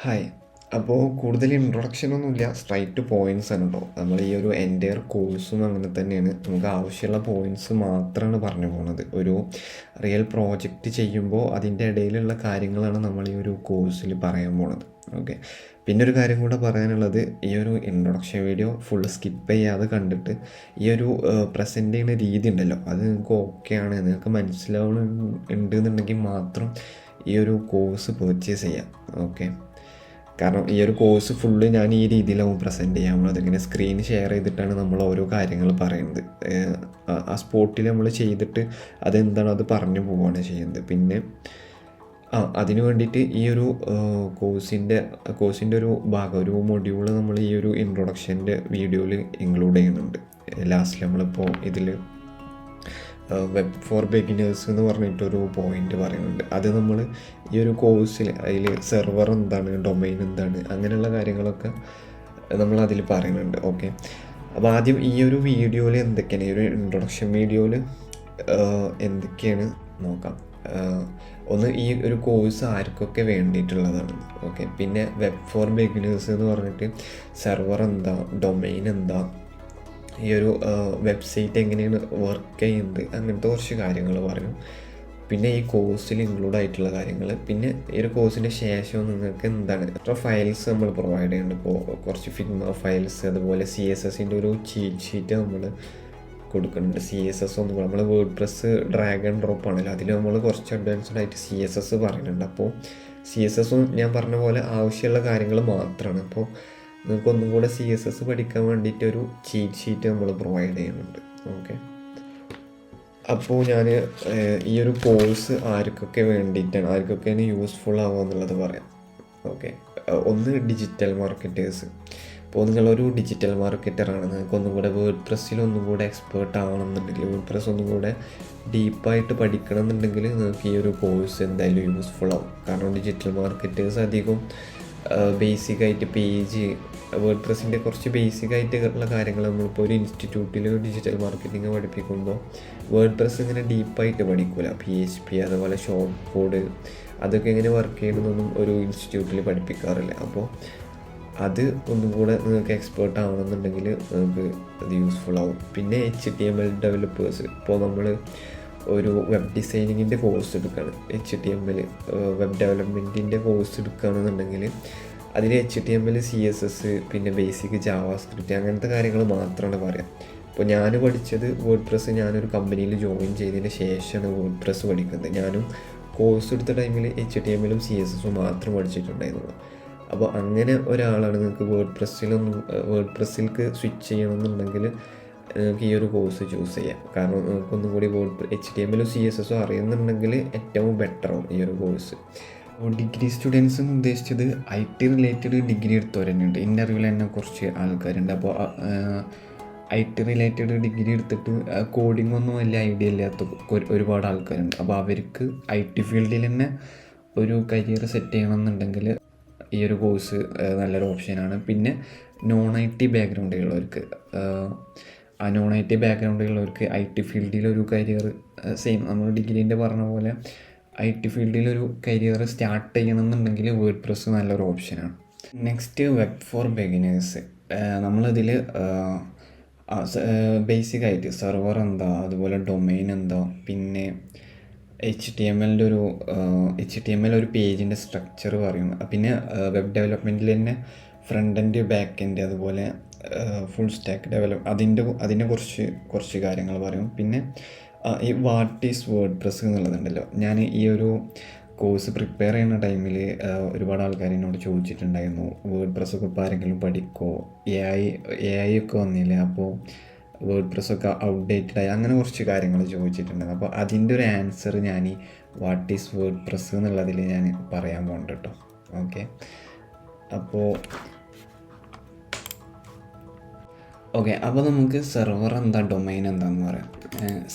Hi. അപ്പോൾ കൂടുതൽ introduction ഒന്നുമില്ല, സ്ട്രൈറ്റ് ടു പോയിൻറ്റ്സ് ആണ് കേട്ടോ. നമ്മൾ ഈ ഒരു എൻ്റയർ കോഴ്സും അങ്ങനെ തന്നെയാണ്. നമുക്ക് ആവശ്യമുള്ള പോയിൻറ്റ്സ് മാത്രമാണ് പറഞ്ഞു പോകുന്നത്. ഒരു റിയൽ പ്രോജക്റ്റ് ചെയ്യുമ്പോൾ അതിൻ്റെ ഇടയിലുള്ള കാര്യങ്ങളാണ് നമ്മൾ ഈ ഒരു കോഴ്സിൽ പറയാൻ പോണത്. ഓക്കെ. പിന്നെ ഒരു കാര്യം കൂടെ പറയാനുള്ളത്, ഈ ഒരു ഇൻട്രൊഡക്ഷൻ വീഡിയോ ഫുൾ സ്കിപ്പ് ചെയ്യാതെ കണ്ടിട്ട് ഈ ഒരു പ്രസൻറ്റ് ചെയ്യുന്ന രീതി ഉണ്ടല്ലോ, അത് നിങ്ങൾക്ക് ഓക്കെയാണ്, നിങ്ങൾക്ക് മനസ്സിലാവുന്നുണ്ട് എന്നുണ്ടെങ്കിൽ മാത്രം ഈ ഒരു കോഴ്സ് പർച്ചേസ് ചെയ്യാം. ഓക്കെ. കാരണം ഈ ഒരു കോഴ്സ് ഫുള്ള് ഞാൻ ഈ രീതിയിലാവും പ്രസൻറ്റ് ചെയ്യാൻ പോകുന്നത്. അതിങ്ങനെ സ്ക്രീൻ ഷെയർ ചെയ്തിട്ടാണ് നമ്മൾ ഓരോ കാര്യങ്ങൾ പറയുന്നത്. ആ സ്പോട്ടിൽ നമ്മൾ ചെയ്തിട്ട് അതെന്താണ് അത് പറഞ്ഞു പോവുകയാണ് ചെയ്യുന്നത്. പിന്നെ അതിന് വേണ്ടിയിട്ട് ഈ ഒരു കോഴ്സിൻ്റെ ഒരു ഭാഗം, ഒരു മൊഡ്യൂള് നമ്മൾ ഈ ഒരു ഇൻട്രൊഡക്ഷൻ്റെ വീഡിയോയിൽ ഇൻക്ലൂഡ് ചെയ്യുന്നുണ്ട്. ലാസ്റ്റിൽ നമ്മളിപ്പോൾ ഇതിൽ വെബ് ഫോർ ബിഗിനേഴ്സ് എന്ന് പറഞ്ഞിട്ടൊരു പോയിൻ്റ് പറയുന്നുണ്ട്. അത് നമ്മൾ ഈ ഒരു കോഴ്സിൽ അതിൽ സെർവർ എന്താണ്, ഡൊമൈൻ എന്താണ്, അങ്ങനെയുള്ള കാര്യങ്ങളൊക്കെ നമ്മൾ അതിൽ പറയുന്നുണ്ട്. ഓക്കെ. അപ്പോൾ ആദ്യം ഈ ഒരു വീഡിയോയിൽ എന്തൊക്കെയാണ്, ഈ ഒരു ഇൻട്രൊഡക്ഷൻ വീഡിയോയിൽ എന്തൊക്കെയാണ് നോക്കാം. ഒന്ന്, ഈ ഒരു കോഴ്സ് ആർക്കൊക്കെ വേണ്ടിയിട്ടുള്ളതാണ്. ഓക്കെ. പിന്നെ വെബ് ഫോർ ബിഗിനേഴ്സ് എന്ന് പറഞ്ഞിട്ട് സെർവർ എന്താ, ഡൊമൈൻ എന്താ, ഈ ഒരു വെബ്സൈറ്റ് എങ്ങനെയാണ് വർക്ക് ചെയ്യുന്നത്, അങ്ങനത്തെ കുറച്ച് കാര്യങ്ങൾ പറയും. പിന്നെ ഈ കോഴ്സിൽ ഇൻക്ലൂഡ് ആയിട്ടുള്ള കാര്യങ്ങൾ. പിന്നെ ഈ ഒരു കോഴ്സിൻ്റെ ശേഷം നിങ്ങൾക്ക് എന്താണ് എത്ര ഫയൽസ് നമ്മൾ പ്രൊവൈഡ് ചെയ്യുന്നുണ്ട്. ഇപ്പോൾ കുറച്ച് ഫിഗ്മ ഫയൽസ്, അതുപോലെ CSSൻ്റെ ഒരു ചീറ്റ് ഷീറ്റ് നമ്മൾ കൊടുക്കുന്നുണ്ട്. CSS ഒന്നും നമ്മൾ word press drag and drop ആണല്ലോ, അതിൽ നമ്മൾ കുറച്ച് അഡ്വാൻസ്ഡ് ആയിട്ട് CSS പറയുന്നുണ്ട്. അപ്പോൾ CSS ഞാൻ പറഞ്ഞ പോലെ ആവശ്യമുള്ള കാര്യങ്ങൾ മാത്രമാണ്. അപ്പോൾ നിങ്ങൾക്ക് ഒന്നും കൂടെ CSS പഠിക്കാൻ വേണ്ടിയിട്ടൊരു ചീറ്റ് ഷീറ്റ് നമ്മൾ പ്രൊവൈഡ് ചെയ്യുന്നുണ്ട്. ഓക്കെ. അപ്പോൾ ഞാൻ ഈ ഒരു കോഴ്സ് ആർക്കൊക്കെ വേണ്ടിയിട്ടാണ്, ആർക്കൊക്കെയാണ് യൂസ്ഫുൾ ആവുക എന്നുള്ളത് പറയാം. ഓക്കെ. ഒന്ന്, ഡിജിറ്റൽ മാർക്കറ്റേഴ്സ്. ഇപ്പോൾ നിങ്ങളൊരു ഡിജിറ്റൽ മാർക്കറ്ററാണ്, നിങ്ങൾക്ക് ഒന്നും കൂടെ വേർഡ് പ്രസ്സിൽ ഒന്നും കൂടെ എക്സ്പേർട്ട് ആവണമെന്നുണ്ടെങ്കിൽ, വേർഡ് പ്രസ് ഒന്നും കൂടെ ഡീപ്പായിട്ട് പഠിക്കണം എന്നുണ്ടെങ്കിൽ നിങ്ങൾക്ക് ഈ ഒരു കോഴ്സ് എന്തായാലും യൂസ്ഫുൾ ആവും. കാരണം ഡിജിറ്റൽ മാർക്കറ്റേഴ്സ് അധികം ബേസിക്കായിട്ട് പേജ്, വേർഡ് പ്രസ്സിൻ്റെ കുറച്ച് ബേസിക്കായിട്ടുള്ള കാര്യങ്ങൾ നമ്മളിപ്പോൾ ഒരു ഇൻസ്റ്റിറ്റ്യൂട്ടിൽ ഡിജിറ്റൽ മാർക്കറ്റിംഗ് പഠിപ്പിക്കുമ്പോൾ വേർഡ് പ്രസ് ഇങ്ങനെ ഡീപ്പായിട്ട് പഠിക്കില്ല. PHP അതുപോലെ ഷോർട്ട് കോഡ് അതൊക്കെ എങ്ങനെ വർക്ക് ചെയ്യണമെന്നൊന്നും ഒരു ഇൻസ്റ്റിറ്റ്യൂട്ടിൽ പഠിപ്പിക്കാറില്ല. അപ്പോൾ അത് ഒന്നും കൂടെ നിങ്ങൾക്ക് എക്സ്പേർട്ട് ആവണമെന്നുണ്ടെങ്കിൽ നിങ്ങൾക്ക് അത് യൂസ്ഫുൾ ആവും. പിന്നെ HTML ഡെവലപ്പേഴ്സ്, ഇപ്പോൾ നമ്മൾ ഒരു വെബ് ഡിസൈനിങ്ങിൻ്റെ കോഴ്സ് എടുക്കുകയാണ്, HTML വെബ് ഡെവലപ്മെൻറ്റിൻ്റെ കോഴ്സ് എടുക്കുകയാണെന്നുണ്ടെങ്കിൽ അതിൽ HTML, CSS, പിന്നെ ബേസിക് ജാവാസ്ക്രിപ്റ്റ് അങ്ങനത്തെ കാര്യങ്ങൾ മാത്രമാണ് പറയാം. ഇപ്പോൾ ഞാൻ പഠിച്ചത് വേർഡ് പ്രസ്, ഞാനൊരു കമ്പനിയിൽ ജോയിൻ ചെയ്തതിന് ശേഷമാണ് വേർഡ് പ്രസ് പഠിക്കുന്നത്. ഞാനും കോഴ്സ് എടുത്ത ടൈമിൽ HTML-ഉം CSS-ഉം മാത്രം പഠിച്ചിട്ടുണ്ടായിരുന്നുള്ളൂ. അപ്പോൾ അങ്ങനെ ഒരാളാണ് നിങ്ങൾക്ക് വേർഡ് പ്രസ്സിലേക്ക് സ്വിച്ച് ചെയ്യണമെന്നുണ്ടെങ്കിൽ നിങ്ങൾക്ക് ഈ ഒരു കോഴ്സ് ചൂസ് ചെയ്യാം. കാരണം നിങ്ങൾക്കൊന്നും കൂടി HTML-ഉം CSS-ഉം അറിയുന്നുണ്ടെങ്കിൽ ഏറ്റവും ബെറ്ററാവും ഈ ഒരു കോഴ്സ്. അപ്പോൾ ഡിഗ്രി സ്റ്റുഡൻസ് എന്ന് ഉദ്ദേശിച്ചത് IT റിലേറ്റഡ് ഡിഗ്രി എടുത്തവരുണ്ട്. ഇൻ്റർവ്യൂവിൽ തന്നെ കുറച്ച് ആൾക്കാരുണ്ട്. അപ്പോൾ IT റിലേറ്റഡ് ഡിഗ്രി എടുത്തിട്ട് കോഡിംഗ് ഒന്നും വലിയ ഐഡിയ ഇല്ലാത്ത ഒരുപാട് ആൾക്കാരുണ്ട്. അപ്പോൾ അവർക്ക് IT ഫീൽഡിൽ തന്നെ ഒരു കരിയർ സെറ്റ് ചെയ്യണമെന്നുണ്ടെങ്കിൽ ഈ ഒരു കോഴ്സ് നല്ലൊരു ഓപ്ഷനാണ്. പിന്നെ IT ബാക്ക്ഗ്രൗണ്ടുള്ളവർക്ക്, IT ബാക്ക്ഗ്രൗണ്ടുള്ളവർക്ക് IT ഫീൽഡിലൊരു കരിയർ സെയിം നമ്മൾ ഡിഗ്രീൻ്റെ പറഞ്ഞ പോലെ IT ഫീൽഡിലൊരു കരിയർ സ്റ്റാർട്ട് ചെയ്യണമെന്നുണ്ടെങ്കിൽ വേർഡ് പ്രസ് നല്ലൊരു ഓപ്ഷനാണ്. Next, web for beginners. നമ്മളതിൽ ബേസിക്കായിട്ട് സെർവർ എന്താ, അതുപോലെ ഡൊമൈൻ എന്താ, പിന്നെ HTML ഒരു പേജിൻ്റെ സ്ട്രക്ചർ പറയും. പിന്നെ വെബ് ഡെവലപ്മെൻറ്റിൽ തന്നെ ഫ്രണ്ട് എൻഡ്, ബാക്ക് എൻഡ്, അതുപോലെ ഫുൾ സ്റ്റാക്ക് അതിൻ്റെ കുറച്ച് കാര്യങ്ങൾ പറയും. പിന്നെ ഈ വാട്ട് ഈസ് വേർഡ് പ്രസ് എന്നുള്ളതുണ്ടല്ലോ, ഞാൻ ഈ ഒരു കോഴ്സ് പ്രിപ്പയർ ചെയ്യുന്ന ടൈമിൽ ഒരുപാട് ആൾക്കാർ എന്നോട് ചോദിച്ചിട്ടുണ്ടായിരുന്നു, വേർഡ് പ്രസ്സൊക്കെ ഇപ്പോൾ ആരെങ്കിലും പഠിക്കുമോ, AI ഒക്കെ വന്നില്ലേ, അപ്പോൾ വേർഡ് പ്രസ്സൊക്കെ ഔട്ട്ഡേറ്റഡായി, അങ്ങനെ കുറച്ച് കാര്യങ്ങൾ ചോദിച്ചിട്ടുണ്ടായിരുന്നു. അപ്പോൾ അതിൻ്റെ ഒരു ആൻസർ ഞാൻ ഈ വാട്ട് ഈസ് വേർഡ് പ്രസ് എന്നുള്ളതിൽ ഞാൻ പറയാൻ പോകുന്നുണ്ട് കേട്ടോ. ഓക്കെ. അപ്പോൾ നമുക്ക് സെർവർ എന്താ, ഡൊമൈൻ എന്താണെന്ന് പറയാം.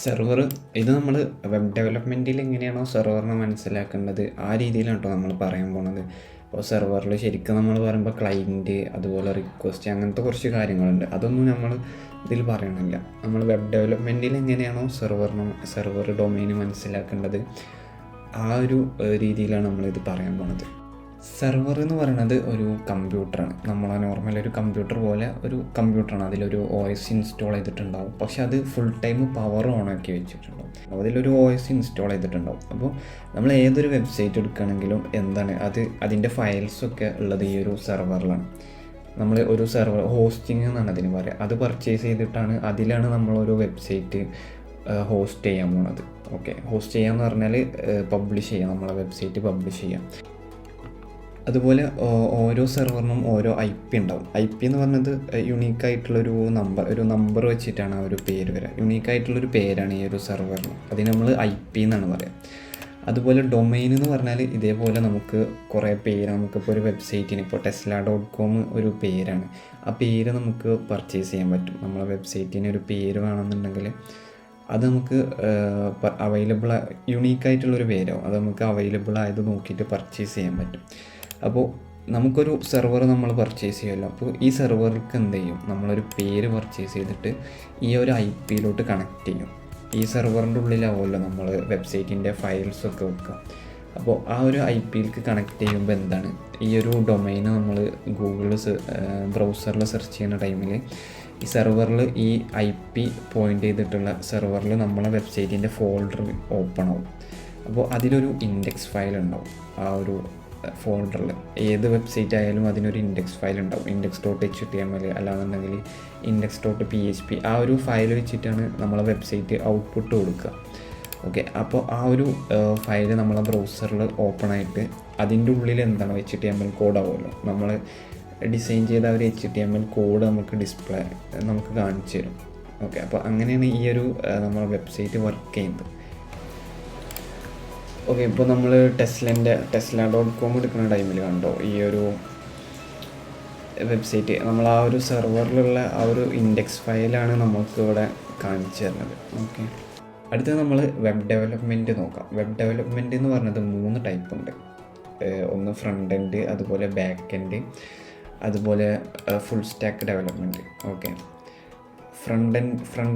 സെർവർ, ഇത് നമ്മൾ വെബ് ഡെവലപ്മെൻറ്റിൽ എങ്ങനെയാണോ സെർവറിനെ മനസ്സിലാക്കേണ്ടത് ആ രീതിയിലാണ് കേട്ടോ നമ്മൾ പറയാൻ പോകുന്നത്. അപ്പോൾ സെർവറിൽ ശരിക്കും നമ്മൾ പറയുമ്പോൾ ക്ലൈൻറ്റ്, അതുപോലെ റിക്വസ്റ്റ്, അങ്ങനത്തെ കുറച്ച് കാര്യങ്ങളുണ്ട്. അതൊന്നും നമ്മൾ ഇതിൽ പറയണില്ല. നമ്മൾ വെബ് ഡെവലപ്മെൻറ്റിൽ എങ്ങനെയാണോ സെർവർ ഡൊമൈൻ മനസ്സിലാക്കേണ്ടത് ആ ഒരു രീതിയിലാണ് നമ്മളിത് പറയാൻ പോകുന്നത്. സെർവർ എന്ന് പറയുന്നത് ഒരു കമ്പ്യൂട്ടറാണ്. നമ്മളെ നോർമൽ ഒരു കമ്പ്യൂട്ടർ പോലെ ഒരു കമ്പ്യൂട്ടറാണ്. അതിലൊരു OS ഇൻസ്റ്റാൾ ചെയ്തിട്ടുണ്ടാവും. പക്ഷെ അത് ഫുൾ ടൈം പവർ ഓൺ ആക്കി വെച്ചിട്ടുണ്ടാവും. അതിലൊരു OS ഇൻസ്റ്റാൾ ചെയ്തിട്ടുണ്ടാവും. അപ്പോൾ നമ്മൾ ഏതൊരു വെബ്സൈറ്റ് എടുക്കുകയാണെങ്കിലും എന്താണ് അതിൻ്റെ ഫയൽസൊക്കെ ഉള്ളത് ഈ ഒരു സെർവറിലാണ്. നമ്മൾ ഒരു സെർവർ ഹോസ്റ്റിംഗ് എന്നാണ് അതിന് പറയുക. അത് പർച്ചേസ് ചെയ്തിട്ടാണ് അതിലാണ് നമ്മളൊരു വെബ്സൈറ്റ് ഹോസ്റ്റ് ചെയ്യാൻ പോണത്. ഓക്കെ, ഹോസ്റ്റ് ചെയ്യാന്ന് പറഞ്ഞാൽ പബ്ലിഷ് ചെയ്യാം, നമ്മളെ വെബ്സൈറ്റ് പബ്ലിഷ് ചെയ്യാം. അതുപോലെ ഓരോ സെർവറിനും ഓരോ IP ഉണ്ടാവും. IP എന്ന് പറഞ്ഞത് യുണീക്കായിട്ടുള്ളൊരു നമ്പർ വെച്ചിട്ടാണ് ആ ഒരു പേര് വരിക. യുണീക്കായിട്ടുള്ളൊരു പേരാണ് ഈ ഒരു സെർവറിന്. അതിന് നമ്മൾ IP എന്നാണ് പറയുക. അതുപോലെ ഡൊമൈൻ എന്ന് പറഞ്ഞാൽ ഇതേപോലെ നമുക്ക് കുറേ പേര്, നമുക്കിപ്പോൾ ഒരു വെബ്സൈറ്റിന് ഇപ്പോൾ tesla.com ഒരു പേരാണ്. ആ പേര് നമുക്ക് പർച്ചേസ് ചെയ്യാൻ പറ്റും. നമ്മളെ വെബ്സൈറ്റിന് ഒരു പേര് വേണമെന്നുണ്ടെങ്കിൽ അത് നമുക്ക് അവൈലബിൾ, യുണീക്കായിട്ടുള്ളൊരു പേരോ അത് നമുക്ക് അവൈലബിൾ ആയത് നോക്കിയിട്ട് പർച്ചേസ് ചെയ്യാൻ പറ്റും. അപ്പോൾ നമുക്കൊരു സെർവർ നമ്മൾ പർച്ചേസ് ചെയ്യുമല്ലോ. അപ്പോൾ ഈ സെർവർക്ക് എന്ത് ചെയ്യും, നമ്മളൊരു പേര് പർച്ചേസ് ചെയ്തിട്ട് ഈ ഒരു IP കണക്ട് ചെയ്യും. ഈ സെർവറിൻ്റെ ഉള്ളിലാവുമല്ലോ നമ്മൾ വെബ്സൈറ്റിൻ്റെ ഫയൽസൊക്കെ വെക്കുക. അപ്പോൾ ആ ഒരു IP കണക്ട് ചെയ്യുമ്പോൾ എന്താണ്, ഈ ഒരു ഡൊമൈന് നമ്മൾ ഗൂഗിളിൽ ബ്രൗസറിൽ സെർച്ച് ചെയ്യുന്ന ടൈമിൽ ഈ സെർവറിൽ ഈ IP പോയിൻ്റ് ചെയ്തിട്ടുള്ള സെർവറിൽ നമ്മളെ വെബ്സൈറ്റിൻ്റെ ഫോൾഡർ ഓപ്പൺ ആവും. അപ്പോൾ അതിലൊരു ഇൻഡെക്സ് ഫയൽ ഉണ്ടാവും. ആ ഒരു ഫോൾഡറിൽ ഏത് വെബ്സൈറ്റ് ആയാലും അതിനൊരു ഇൻഡെക്സ് ഫയൽ ഉണ്ടാവും. index.html അല്ലാന്നുണ്ടെങ്കിൽ index.php ആ ഒരു ഫയൽ വെച്ചിട്ടാണ് നമ്മളെ വെബ്സൈറ്റ് ഔട്ട്പുട്ട് കൊടുക്കുക. ഓക്കെ, അപ്പോൾ ആ ഒരു ഫയൽ നമ്മളെ ബ്രൗസറിൽ ഓപ്പൺ ആയിട്ട് അതിൻ്റെ ഉള്ളിൽ എന്താണ് HTML കോഡ് ആവുമല്ലോ. നമ്മൾ ഡിസൈൻ ചെയ്ത ഒരു HTML കോഡ് നമുക്ക് കാണിച്ചു തരും. ഓക്കെ, അപ്പോൾ അങ്ങനെയാണ് ഈ ഒരു നമ്മളെ വെബ്സൈറ്റ് വർക്ക് ചെയ്യുന്നത്. ഓക്കെ, ഇപ്പോൾ നമ്മൾ tesla.com എടുക്കുന്ന ടൈമിൽ കണ്ടോ ഈ ഒരു വെബ്സൈറ്റ്, നമ്മൾ ആ ഒരു സെർവറിലുള്ള ആ ഒരു ഇൻഡെക്സ് ഫയലാണ് നമുക്ക് ഇവിടെ കാണിച്ചു തരുന്നത്. ഓക്കെ, അടുത്തത് നമ്മൾ വെബ് ഡെവലപ്മെൻറ്റ് നോക്കാം. വെബ് ഡെവലപ്മെൻറ്റ് എന്ന് പറഞ്ഞത് 3 ടൈപ്പ് ഉണ്ട്. ഒന്ന് ഫ്രണ്ട് എൻഡ്, അതുപോലെ ബാക്ക് എൻഡ്, അതുപോലെ full stack development. Okay, front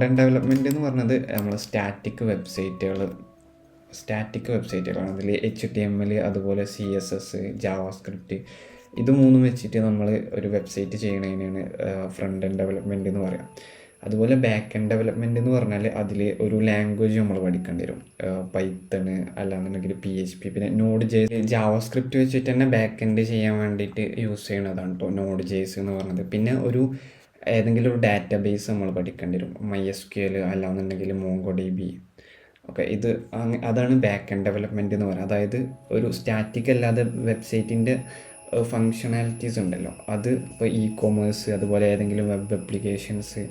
end development എന്ന് പറഞ്ഞത് നമ്മൾ സ്റ്റാറ്റിക് വെബ്സൈറ്റുകളാണ്. അതിൽ HTML, അതുപോലെ CSS, JavaScript ഇത് 3 വെച്ചിട്ട് നമ്മൾ ഒരു വെബ്സൈറ്റ് ചെയ്യണതിനാണ് ഫ്രണ്ട് എൻഡ് ഡെവലപ്മെൻറ്റ് എന്ന് പറയാം. അതുപോലെ ബാക്ക് എൻഡ് ഡെവലപ്മെൻറ്റ് എന്ന് പറഞ്ഞാൽ അതിൽ ഒരു ലാംഗ്വേജ് നമ്മൾ പഠിക്കേണ്ടി വരും. പൈത്തൺ അല്ലാന്നുണ്ടെങ്കിൽ PHP, പിന്നെ Node.js, JavaScript വെച്ചിട്ട് തന്നെ ബാക്ക് എൻഡ് ചെയ്യാൻ വേണ്ടിയിട്ട് യൂസ് ചെയ്യണതാണ് കേട്ടോ Node.js എന്ന് പറഞ്ഞത്. പിന്നെ ഏതെങ്കിലും ഒരു ഡാറ്റാബേസ് നമ്മൾ പഠിക്കേണ്ടി വരും, MySQL അല്ലാന്നുണ്ടെങ്കിൽ MongoDB. ഓക്കെ, അതാണ് ബാക്ക് എൻഡ് ഡെവലപ്മെൻറ്റ് എന്ന് പറയുന്നത്. അതായത് ഒരു സ്റ്റാറ്റിക് അല്ലാതെ വെബ്സൈറ്റിൻ്റെ ഫങ്ഷണാലിറ്റീസ് ഉണ്ടല്ലോ, അത് ഇപ്പോൾ e-commerce, അതുപോലെ ഏതെങ്കിലും വെബ് ആപ്ലിക്കേഷൻസ്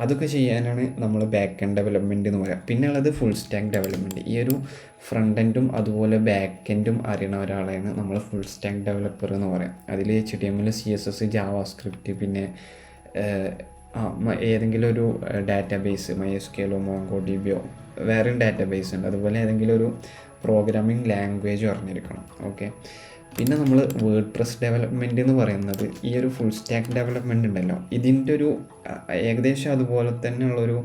അതൊക്കെ ചെയ്യാനാണ് നമ്മൾ ബാക്ക് എൻഡ് ഡെവലപ്മെൻറ്റ് എന്ന് പറയുക. പിന്നെ ഉള്ളത് ഫുൾ സ്റ്റാക്ക് ഡെവലപ്മെൻറ്റ്. ഈ ഒരു ഫ്രണ്ട് എൻഡും അതുപോലെ ബാക്ക് എൻഡും അറിയണ ഒരാളെയാണ് നമ്മൾ ഫുൾ സ്റ്റാക്ക് ഡെവലപ്പർ എന്ന് പറയാം. അതിൽ HTML, CSS, JavaScript, പിന്നെ ഏതെങ്കിലും ഒരു ഡാറ്റാബേസ്, MySQL, MongoDB വേറെയും ഡാറ്റാബേസ് ഉണ്ട്. അതുപോലെ ഏതെങ്കിലും ഒരു പ്രോഗ്രാമിംഗ് ലാംഗ്വേജ് അറിഞ്ഞിരിക്കണം. ഓക്കെ, പിന്നെ നമ്മൾ വേർഡ്പ്രസ് ഡെവലപ്മെൻറ്റ് എന്ന് പറയുന്നത് ഈ ഒരു ഫുൾ സ്റ്റാക്ക് ഡെവലപ്മെൻറ്റ് ഉണ്ടല്ലോ, ഇതിൻ്റെ ഒരു ഏകദേശം അതുപോലെ തന്നെയുള്ളൊരു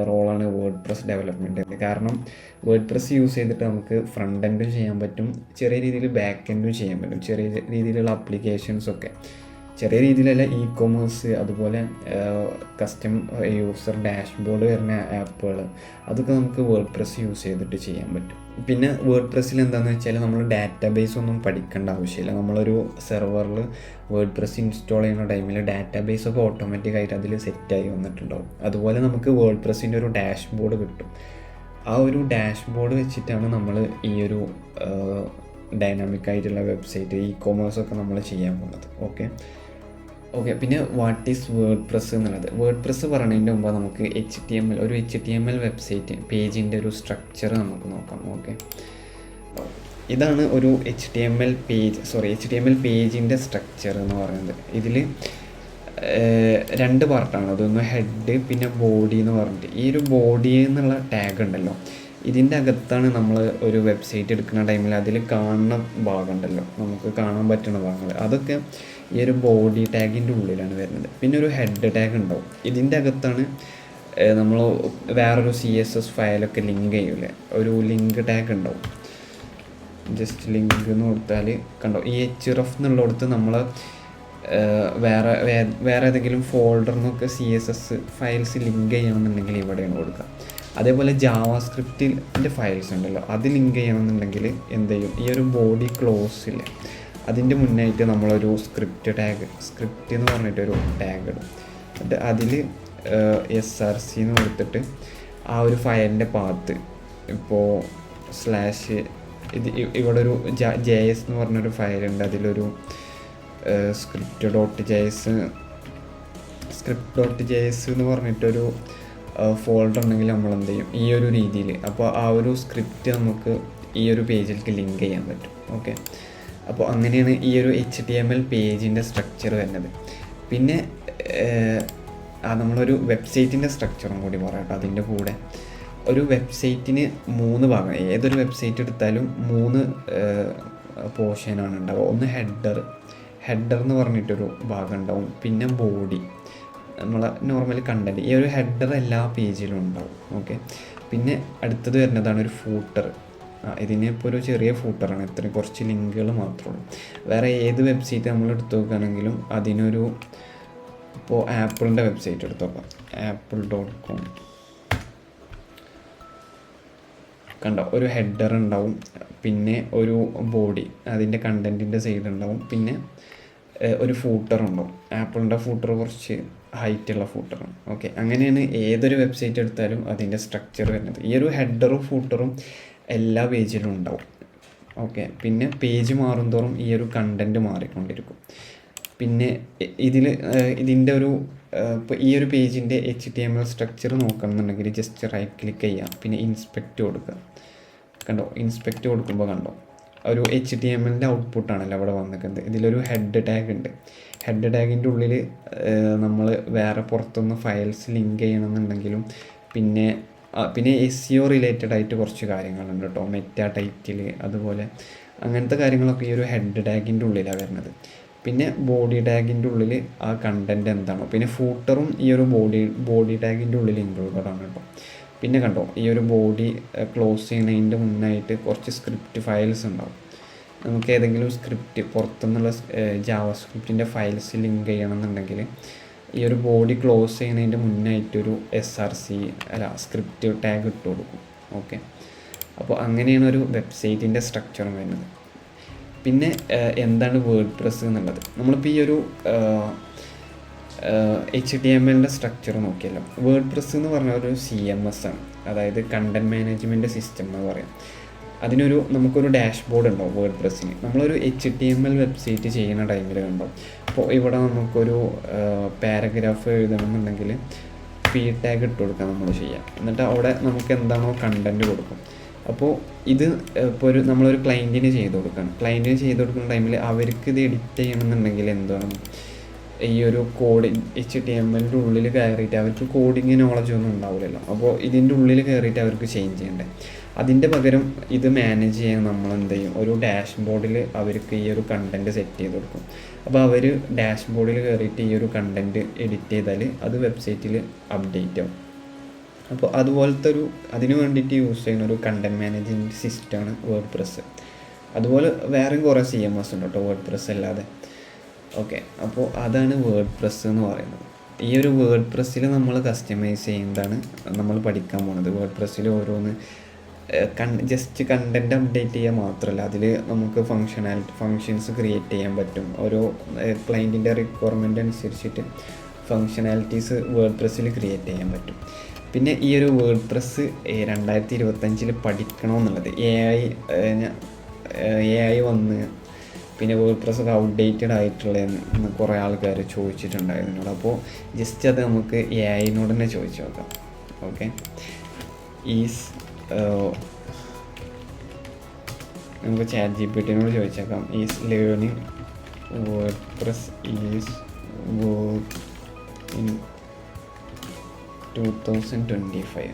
റോളാണ് വേർഡ്പ്രസ് ഡെവലപ്മെൻറ്റ്. കാരണം വേർഡ്പ്രസ് യൂസ് ചെയ്തിട്ട് നമുക്ക് ഫ്രണ്ട് എൻഡും ചെയ്യാൻ പറ്റും, ചെറിയ രീതിയിൽ ബാക്ക് എൻഡും ചെയ്യാൻ പറ്റും. ചെറിയ രീതിയിലുള്ള അപ്ലിക്കേഷൻസൊക്കെ, ചെറിയ രീതിയിലല്ല, e-commerce, അതുപോലെ കസ്റ്റം യൂസർ ഡാഷ്ബോർഡ് വരുന്ന ആപ്പുകൾ, അതൊക്കെ നമുക്ക് വേർഡ്പ്രസ് യൂസ് ചെയ്തിട്ട് ചെയ്യാൻ പറ്റും. പിന്നെ വേർഡ്പ്രസ്സിൽ എന്താണെന്ന് വെച്ചാൽ നമ്മൾ ഡാറ്റാബേസ് ഒന്നും പഠിക്കേണ്ട ആവശ്യമില്ല. നമ്മളൊരു സെർവറിൽ വേർഡ്പ്രസ് ഇൻസ്റ്റാൾ ചെയ്യുന്ന ടൈമിൽ ഡാറ്റാബേസൊക്കെ ഓട്ടോമാറ്റിക്കായിട്ട് അതിൽ സെറ്റായി വന്നിട്ടുണ്ടാവും. അതുപോലെ നമുക്ക് വേർഡ്പ്രസ്സിൻ്റെ ഒരു ഡാഷ്ബോർഡ് കിട്ടും. ആ ഒരു ഡാഷ്ബോർഡ് വെച്ചിട്ടാണ് നമ്മൾ ഈ ഒരു ഡൈനാമിക് ആയിട്ടുള്ള വെബ്സൈറ്റ്, e-commerce ഒക്കെ നമ്മൾ ചെയ്യാൻ പോകുന്നത്. ഓക്കെ, പിന്നെ വാട്ട് ഈസ് വേർഡ്പ്രസ് എന്നുള്ളത്. വേർഡ്പ്രസ് പറയുന്നതിൻ്റെ മുമ്പ് നമുക്ക് ഒരു HTML വെബ്സൈറ്റ് പേജിൻ്റെ ഒരു സ്ട്രക്ചർ നമുക്ക് നോക്കാം. ഓക്കെ, ഇതാണ് ഒരു HTML പേജിൻ്റെ സ്ട്രക്ചർ എന്ന് പറയുന്നത്. ഇതിൽ 2 പാർട്ടാണ്. അതൊന്ന് ഹെഡ്, പിന്നെ ബോഡി എന്ന് പറഞ്ഞിട്ട്. ഈ ഒരു ബോഡി എന്നുള്ള ടാഗ് ഉണ്ടല്ലോ, ഇതിൻ്റെ അകത്താണ് നമ്മൾ ഒരു വെബ്സൈറ്റ് എടുക്കുന്ന ടൈമിൽ അതിൽ കാണുന്ന ഭാഗമുണ്ടല്ലോ, നമുക്ക് കാണാൻ പറ്റുന്ന ഭാഗങ്ങൾ, അതൊക്കെ ഈ ഒരു ബോഡി ടാഗിൻ്റെ ഉള്ളിലാണ് വരുന്നത്. പിന്നെ ഒരു ഹെഡ് ടാഗ് ഉണ്ടാവും. ഇതിൻ്റെ അകത്താണ് നമ്മൾ വേറൊരു CSS ഫയലൊക്കെ ലിങ്ക് ചെയ്യൂലേ, ഒരു ലിങ്ക് ടാഗ് ഉണ്ടാവും. ജസ്റ്റ് ലിങ്ക് എന്ന് കൊടുത്താൽ കണ്ടോ, ഈ href എന്നുള്ളിടത്ത് നമ്മൾ വേറെ ഏതെങ്കിലും ഫോൾഡറിനൊക്കെ CSS ഫയൽസ് ലിങ്ക് ചെയ്യണമെന്നുണ്ടെങ്കിൽ ഇവിടെയാണ് കൊടുക്കുക. അതേപോലെ ജാവാസ്ക്രിപ്റ്റിൻ്റെ ഫയൽസ് ഉണ്ടല്ലോ, അത് ലിങ്ക് ചെയ്യണമെന്നുണ്ടെങ്കിൽ എന്ത് ചെയ്യും, ഈ ഒരു ബോഡി ക്ലോസിൽ അതിൻ്റെ മുന്നായിട്ട് നമ്മളൊരു സ്ക്രിപ്റ്റ് എന്ന് പറഞ്ഞിട്ടൊരു ടാഗ് ഇടും. എന്നിട്ട് അതിൽ src എന്ന് കൊടുത്തിട്ട് ആ ഒരു ഫയലിൻ്റെ പാത്ത് ഇപ്പോൾ ഇവിടെ ഒരു JS എന്ന് പറഞ്ഞൊരു ഫയലുണ്ട്, അതിലൊരു script.js എന്ന് പറഞ്ഞിട്ടൊരു ഫോൾഡർ ഉണ്ടെങ്കിൽ നമ്മൾ എന്ത് ചെയ്യും, ഈ ഒരു രീതിയിൽ അപ്പോൾ ആ ഒരു സ്ക്രിപ്റ്റ് നമുക്ക് ഈ ഒരു പേജിലേക്ക് ലിങ്ക് ചെയ്യാൻ പറ്റും. ഓക്കെ, അപ്പോൾ അങ്ങനെയാണ് ഈ ഒരു HTML പേജിൻ്റെ സ്ട്രക്ചർ വരുന്നത്. പിന്നെ നമ്മളൊരു വെബ്സൈറ്റിൻ്റെ സ്ട്രക്ചറും കൂടി പറയാം കേട്ടോ. അതിൻ്റെ കൂടെ ഒരു വെബ്സൈറ്റിന് 3 ഭാഗം, ഏതൊരു വെബ്സൈറ്റ് എടുത്താലും 3 പോർഷനാണ് ഉണ്ടാവുക. ഒന്ന് ഹെഡർ എന്ന് പറഞ്ഞിട്ടൊരു ഭാഗം ഉണ്ടാവും. പിന്നെ ബോഡി, നമ്മളെ നോർമലി കണ്ടൻറ്റ്, ഈ ഒരു ഹെഡർ എല്ലാ പേജിലും ഉണ്ടാവും. ഓക്കെ, പിന്നെ അടുത്തത് വരുന്നതാണ് ഒരു ഫൂട്ടർ. ഇതിനിപ്പോൾ ഒരു ചെറിയ ഫൂട്ടറാണ്, ഇത്രയും കുറച്ച് ലിങ്കുകൾ മാത്രമേ ഉള്ളൂ. വേറെ ഏത് വെബ്സൈറ്റ് നമ്മൾ എടുത്തു നോക്കുകയാണെങ്കിലും അതിനൊരു, ഇപ്പോൾ ആപ്പിളിൻ്റെ വെബ്സൈറ്റ് എടുത്തു നോക്കാം, apple.com കണ്ടോ, ഒരു ഹെഡർ ഉണ്ടാവും, പിന്നെ ഒരു ബോഡി അതിൻ്റെ കണ്ടൻറ്റിൻ്റെ സൈഡ് ഉണ്ടാവും, പിന്നെ ഒരു ഫൂട്ടർ ഉണ്ടാവും. ആപ്പിളിൻ്റെ ഫൂട്ടർ കുറച്ച് ഹൈറ്റുള്ള ഫൂട്ടറാണ്. ഓക്കെ, അങ്ങനെയാണ് ഏതൊരു വെബ്സൈറ്റ് എടുത്താലും അതിൻ്റെ സ്ട്രക്ചർ വരുന്നത്. ഈ ഒരു ഹെഡറും ഫൂട്ടറും എല്ലാ പേജിലും ഉണ്ടാവും. ഓക്കെ, പിന്നെ പേജ് മാറും തോറും ഈ ഒരു കണ്ടൻറ്റ് മാറിക്കൊണ്ടിരിക്കും. പിന്നെ ഇതിൻ്റെ ഒരു ഇപ്പോൾ ഈ ഒരു പേജിൻ്റെ HTML സ്ട്രക്ചർ നോക്കണമെന്നുണ്ടെങ്കിൽ ജസ്റ്റ് റൈറ്റ് ക്ലിക്ക് ചെയ്യാം, പിന്നെ ഇൻസ്പെക്റ്റ് കൊടുക്കുക. കണ്ടോ, ഇൻസ്പെക്റ്റ് കൊടുക്കുമ്പോൾ കണ്ടോ ഒരു HTMLൻ്റെ ഔട്ട്പുട്ടാണല്ലോ അവിടെ വന്നിരിക്കുന്നത്. ഇതിലൊരു ഹെഡ് ടാഗ് ഉണ്ട്. ഹെഡ് ടാഗിൻ്റെ ഉള്ളിൽ നമ്മൾ വേറെ പുറത്തുനിന്ന് ഫയൽസ് ലിങ്ക് ചെയ്യണമെന്നുണ്ടെങ്കിലും പിന്നെ SEO റിലേറ്റഡ് ആയിട്ട് കുറച്ച് കാര്യങ്ങളുണ്ട് കേട്ടോ, മെറ്റാ ടൈറ്റിൽ, അതുപോലെ അങ്ങനത്തെ കാര്യങ്ങളൊക്കെ ഈ ഒരു ഹെഡ് ടാഗിൻ്റെ ഉള്ളിലാണ് വരുന്നത്. പിന്നെ ബോഡി ടാഗിൻ്റെ ഉള്ളിൽ ആ കണ്ടൻറ്റ് എന്താണോ, പിന്നെ ഫൂട്ടറും ഈ ഒരു ബോഡി ടാഗിൻ്റെ ഉള്ളിൽ ഇൻക്ലൂഡഡ് ആണ് കേട്ടോ. പിന്നെ കണ്ടോ, ഈ ഒരു ബോഡി ക്ലോസ് ചെയ്യുന്നതിൻ്റെ മുന്നായിട്ട് കുറച്ച് സ്ക്രിപ്റ്റ് ഫയൽസ് ഉണ്ടാവും. നമുക്ക് ഏതെങ്കിലും സ്ക്രിപ്റ്റ് പുറത്തുനിന്നുള്ള ജാവാസ്ക്രിപ്റ്റിൻ്റെ ഫയൽസ് ലിങ്ക് ചെയ്യണമെന്നുണ്ടെങ്കിൽ ഈ ഒരു ബോഡി ക്ലോസ് ചെയ്യുന്നതിൻ്റെ മുന്നായിട്ടൊരു സ്ക്രിപ്റ്റ് ടാഗ് ഇട്ട് കൊടുക്കും. ഓക്കെ, അപ്പോൾ അങ്ങനെയാണ് ഒരു വെബ്സൈറ്റിൻ്റെ സ്ട്രക്ചറും വരുന്നത്. പിന്നെ എന്താണ് വേർഡ് പ്രസ് എന്നുള്ളത്, നമ്മളിപ്പോൾ ഈ ഒരു HTMLൻ്റെ സ്ട്രക്ചർ നോക്കിയല്ലോ. വേർഡ് പ്രസ് എന്ന് പറഞ്ഞ ഒരു CMS ആണ്, അതായത് കണ്ടൻറ് മാനേജ്മെൻറ്റ് സിസ്റ്റം എന്ന് പറയാം. നമുക്കൊരു ഡാഷ്ബോർഡ് ഉണ്ടാവും വേർഡ് പ്രസ്സിന്. നമ്മളൊരു HTML വെബ്സൈറ്റ് ചെയ്യുന്ന ടൈമിൽ ഉണ്ടാവും. അപ്പോൾ ഇവിടെ നമുക്കൊരു പാരഗ്രാഫ് എഴുതണമെന്നുണ്ടെങ്കിൽ ടാഗ് ഇട്ട് കൊടുക്കുക നമ്മൾ ചെയ്യാം. എന്നിട്ട് അവിടെ നമുക്ക് എന്താണോ കണ്ടൻറ്റ് കൊടുക്കും. അപ്പോൾ ഇത് ഇപ്പോൾ നമ്മളൊരു ക്ലയൻറ്റിന് ചെയ്ത് കൊടുക്കുന്ന ടൈമിൽ അവർക്ക് ഇത് എഡിറ്റ് ചെയ്യണമെന്നുണ്ടെങ്കിൽ എന്താണ്, ഈ ഒരു HTMLൻ്റെ ഉള്ളിൽ കയറിയിട്ട് അവർക്ക് കോഡിങ് നോളജ് ഒന്നും ഉണ്ടാവില്ലല്ലോ. അപ്പോൾ ഇതിൻ്റെ ഉള്ളിൽ കയറിയിട്ട് അവർക്ക് ചേഞ്ച് ചെയ്യണ്ടേ. അതിൻ്റെ പകരം ഇത് മാനേജ് ചെയ്യാൻ നമ്മൾ എന്ത് ചെയ്യും, ഒരു ഡാഷ്ബോർഡിൽ അവർക്ക് ഈ ഒരു കണ്ടൻറ്റ് സെറ്റ് ചെയ്ത് കൊടുക്കും. അപ്പോൾ അവർ ഡാഷ്ബോർഡിൽ കയറിയിട്ട് ഈ ഒരു കണ്ടൻറ്റ് എഡിറ്റ് ചെയ്താൽ അത് വെബ്സൈറ്റിൽ അപ്ഡേറ്റ് ആവും. അപ്പോൾ അതുപോലത്തെ അതിന് വേണ്ടിയിട്ട് യൂസ് ചെയ്യുന്ന ഒരു കണ്ടൻറ് മാനേജ്മെൻറ്റ് സിസ്റ്റമാണ് വേർഡ് പ്രസ്. അതുപോലെ വേറെയും കുറേ CMS ഉണ്ട് കേട്ടോ വേർഡ് പ്രസ് അല്ലാതെ. ഓക്കെ, അപ്പോൾ അതാണ് വേർഡ് പ്രസ് എന്ന് പറയുന്നത്. ഈ ഒരു വേർഡ് പ്രസ്സിൽ നമ്മൾ കസ്റ്റമൈസ് ചെയ്യുന്നതാണ് നമ്മൾ പഠിക്കാൻ പോകുന്നത്. വേർഡ് പ്രസ്സിൽ ഓരോന്ന് ജസ്റ്റ് കണ്ടൻറ്റ് അപ്ഡേറ്റ് ചെയ്യുക മാത്രമല്ല, അതിൽ നമുക്ക് ഫങ്ഷൻസ് ക്രിയേറ്റ് ചെയ്യാൻ പറ്റും. ഓരോ ക്ലയൻറ്റിൻ്റെ റിക്വയർമെൻറ്റ് അനുസരിച്ചിട്ട് ഫങ്ഷനാലിറ്റീസ് വേർഡ് പ്രസ്സിൽ ക്രിയേറ്റ് ചെയ്യാൻ പറ്റും. പിന്നെ ഈ ഒരു വേർഡ് പ്രസ് 2025 പഠിക്കണമെന്നുള്ളത് AI വന്ന് പിന്നെ വേർഡ് പ്രസ് ഒക്കെ ഔട്ട്ഡേറ്റഡ് ആയിട്ടുള്ളതെന്ന് കുറേ ആൾക്കാർ ചോദിച്ചിട്ടുണ്ടായിരുന്നു. അപ്പോൾ ജസ്റ്റ് അത് നമുക്ക് AI-നോട് തന്നെ ചോദിച്ചു നോക്കാം. ഓക്കെ, നമുക്ക് ChatGPT-നോട് ചോദിച്ചേക്കാം, is learning word press is work in 2025.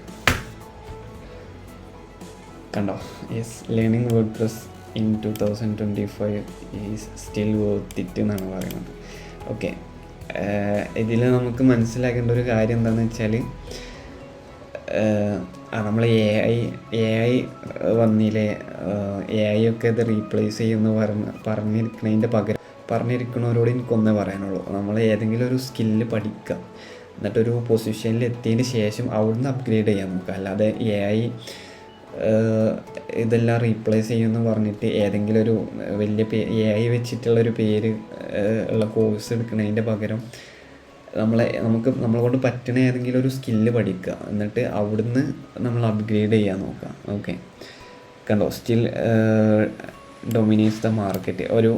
കണ്ടോ, is learning word press in 2025 is still worth it എന്നാണ് പറയുന്നത്. ഓക്കെ, ഇതിൽ നമുക്ക് മനസ്സിലാക്കേണ്ട ഒരു കാര്യം എന്താണെന്ന് വെച്ചാൽ നമ്മൾ എ ഐ വന്നില്ലേ, എ ഐ ഒക്കെ ഇത് റീപ്ലേസ് ചെയ്യുമെന്ന് പറഞ്ഞിരിക്കുന്നതിൻ്റെ പകരം പറഞ്ഞിരിക്കുന്നവരോട് എനിക്കൊന്നേ പറയാനുള്ളൂ, നമ്മൾ ഏതെങ്കിലും ഒരു സ്കില്ല് പഠിക്കുക, എന്നിട്ടൊരു പൊസിഷനിൽ എത്തിയതിന് ശേഷം അവിടുന്ന് അപ്ഗ്രേഡ് ചെയ്യാൻ നോക്കുക. അല്ലാതെ എ ഐ ഇതെല്ലാം റീപ്ലേസ് ചെയ്യുമെന്ന് പറഞ്ഞിട്ട് ഏതെങ്കിലും ഒരു വലിയ എ ഐ വെച്ചിട്ടുള്ളൊരു പേര് ഉള്ള കോഴ്സ് എടുക്കുന്നതിൻ്റെ പകരം നമ്മളെ കൊണ്ട് പറ്റുന്ന ഏതെങ്കിലും ഒരു സ്കില്ല് പഠിക്കുക, എന്നിട്ട് അവിടുന്ന് നമ്മൾ അപ്ഗ്രേഡ് ചെയ്യാൻ നോക്കുക. ഓക്കെ, കണ്ടോ, സ്റ്റിൽ ഡൊമിനേറ്റ്സ് ദ മാർക്കറ്റ്. ഒരു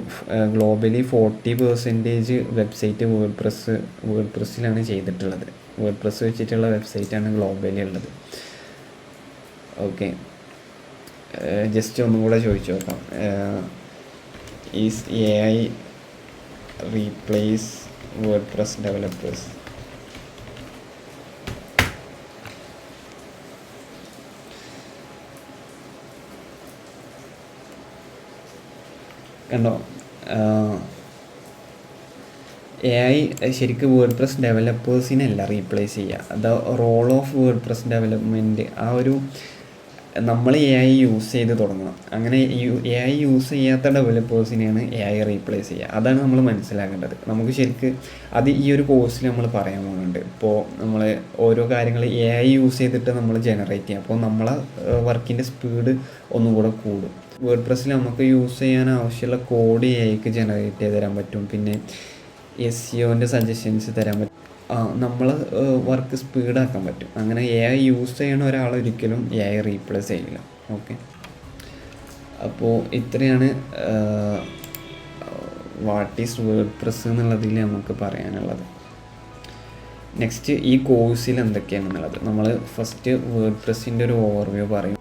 ഗ്ലോബലി 40% വെബ്സൈറ്റ് വേർഡ് പ്രസ്സിലാണ് ചെയ്തിട്ടുള്ളത്. വേർഡ് പ്രസ് വെച്ചിട്ടുള്ള വെബ്സൈറ്റാണ് ഗ്ലോബലി ഉള്ളത്. ഓക്കെ, ജസ്റ്റ് ഒന്നും കൂടെ ചോദിച്ചു നോക്കാം. Is A I replace WordPress developers? കണ്ടോ, എ ഐ ശരിക്കും വേർഡ് പ്രസ് ഡെവലപ്പേഴ്സിനല്ല റീപ്ലേസ് ചെയ്യുക. The role of WordPress development ആ ഒരു നമ്മൾ എ ഐ യൂസ് ചെയ്ത് തുടങ്ങണം. അങ്ങനെ എ ഐ യൂസ് ചെയ്യാത്ത ഡെവലപ്പേഴ്സിനെയാണ് എ ഐ റീപ്ലേസ് ചെയ്യുക. അതാണ് നമ്മൾ മനസ്സിലാക്കേണ്ടത്. നമുക്ക് ശരിക്ക് അത് ഈ ഒരു കോഴ്സിൽ നമ്മൾ പറയാൻ പോകുന്നുണ്ട്. ഇപ്പോൾ നമ്മൾ ഓരോ കാര്യങ്ങൾ എ ഐ യൂസ് ചെയ്തിട്ട് നമ്മൾ ജനറേറ്റ് ചെയ്യാം. അപ്പോൾ നമ്മളെ വർക്കിൻ്റെ സ്പീഡ് ഒന്നും കൂടെ കൂടും. വേർഡ് പ്രസ്സിൽ നമുക്ക് യൂസ് ചെയ്യാൻ ആവശ്യമുള്ള കോഡ് എ ഐക്ക് ജനറേറ്റ് ചെയ്ത് തരാൻ പറ്റും. പിന്നെ SEOൻ്റെ സജഷൻസ് തരാൻ പറ്റും. നമ്മൾ വർക്ക് സ്പീഡാക്കാൻ പറ്റും. അങ്ങനെ എ ഐ യൂസ് ചെയ്യണ ഒരാളൊരിക്കലും എ ഐ റീപ്ലേസ് ചെയ്യില്ല. ഓക്കെ, അപ്പോൾ ഇത്രയാണ് വാട്ട് ഈസ് വേർഡ് പ്രസ് എന്നുള്ളതിൽ നമുക്ക് പറയാനുള്ളത്. നെക്സ്റ്റ് ഈ കോഴ്സിൽ എന്തൊക്കെയാണെന്നുള്ളത് നമ്മൾ ഫസ്റ്റ് വേർഡ് പ്രസ്സിൻ്റെ ഒരു ഓവർവ്യൂ പറയും.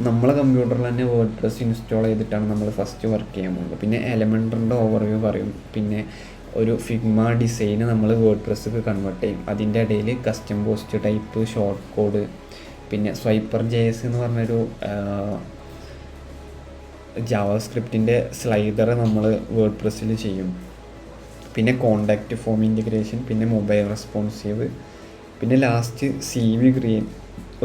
നമ്മളെ കമ്പ്യൂട്ടറിൽ തന്നെ വേർഡ് പ്രസ് ഇൻസ്റ്റാൾ ചെയ്തിട്ടാണ് നമ്മൾ ഫസ്റ്റ് വർക്ക് ചെയ്യാൻ പോകുന്നത്. പിന്നെ എലമെൻറ്ററിൻ്റെ ഓവർവ്യൂ പറയും. പിന്നെ ഒരു ഫിഗ്മ ഡിസൈന് നമ്മൾ വേർഡ് പ്രസ്സൊക്കെ കൺവേർട്ട് ചെയ്യും. അതിൻ്റെ ഇടയിൽ custom post type, short code, പിന്നെ സ്വൈപ്പർ JS എന്ന് പറഞ്ഞൊരു ജാവാസ്ക്രിപ്റ്റിൻ്റെ സ്ലൈഡർ നമ്മൾ വേർഡ് പ്രസ്സിൽ ചെയ്യും. പിന്നെ കോണ്ടാക്റ്റ് ഫോം ഇൻറ്റിഗ്രേഷൻ, പിന്നെ മൊബൈൽ റെസ്പോൺസീവ്, പിന്നെ ലാസ്റ്റ്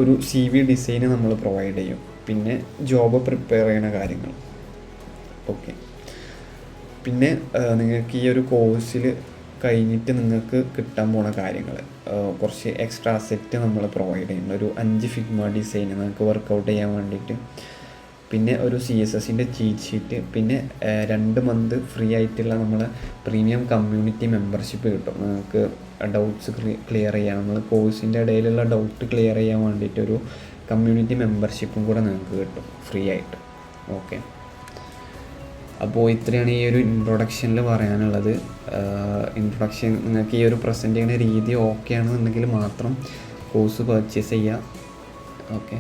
ഒരു CV ഡിസൈന് നമ്മൾ പ്രൊവൈഡ് ചെയ്യും. പിന്നെ ജോബ് പ്രിപ്പയർ ചെയ്യുന്ന കാര്യങ്ങൾ. ഓക്കെ, പിന്നെ നിങ്ങൾക്ക് ഈ ഒരു കോഴ്സിൽ കഴിഞ്ഞിട്ട് നിങ്ങൾക്ക് കിട്ടാൻ പോണ കാര്യങ്ങൾ കുറച്ച് എക്സ്ട്രാ അസെറ്റ് നമ്മൾ പ്രൊവൈഡ് ചെയ്യുന്നുണ്ട്. ഒരു 5 ഫിഗ്മ ഡിസൈൻ നിങ്ങൾക്ക് വർക്കൗട്ട് ചെയ്യാൻ വേണ്ടിയിട്ട്, പിന്നെ ഒരു CSSൻ്റെ ചീറ്റ് ഷീറ്റ്, പിന്നെ 2 മന്ത് ഫ്രീ ആയിട്ടുള്ള നമ്മളെ പ്രീമിയം കമ്മ്യൂണിറ്റി മെമ്പർഷിപ്പ് കിട്ടും. നിങ്ങൾക്ക് ഡൗട്ട്സ് ക്ലിയർ ചെയ്യാൻ, നമ്മൾ കോഴ്സിൻ്റെ ഇടയിലുള്ള ഡൗട്ട് ക്ലിയർ ചെയ്യാൻ വേണ്ടിയിട്ടൊരു കമ്മ്യൂണിറ്റി മെമ്പർഷിപ്പും കൂടെ നിങ്ങൾക്ക് കിട്ടും ഫ്രീ ആയിട്ട്. ഓക്കെ, അപ്പോൾ ഇത്രയാണ് ഈ ഒരു ഇൻട്രൊഡക്ഷനിൽ പറയാനുള്ളത്. ഇൻട്രൊഡക്ഷൻ നിങ്ങൾക്ക് ഈ ഒരു പ്രസൻറ്റ് ചെയ്യുന്ന രീതി ഓക്കെ ആണെന്നുണ്ടെങ്കിൽ മാത്രം കോഴ്സ് പർച്ചേസ് ചെയ്യുക. ഓക്കെ.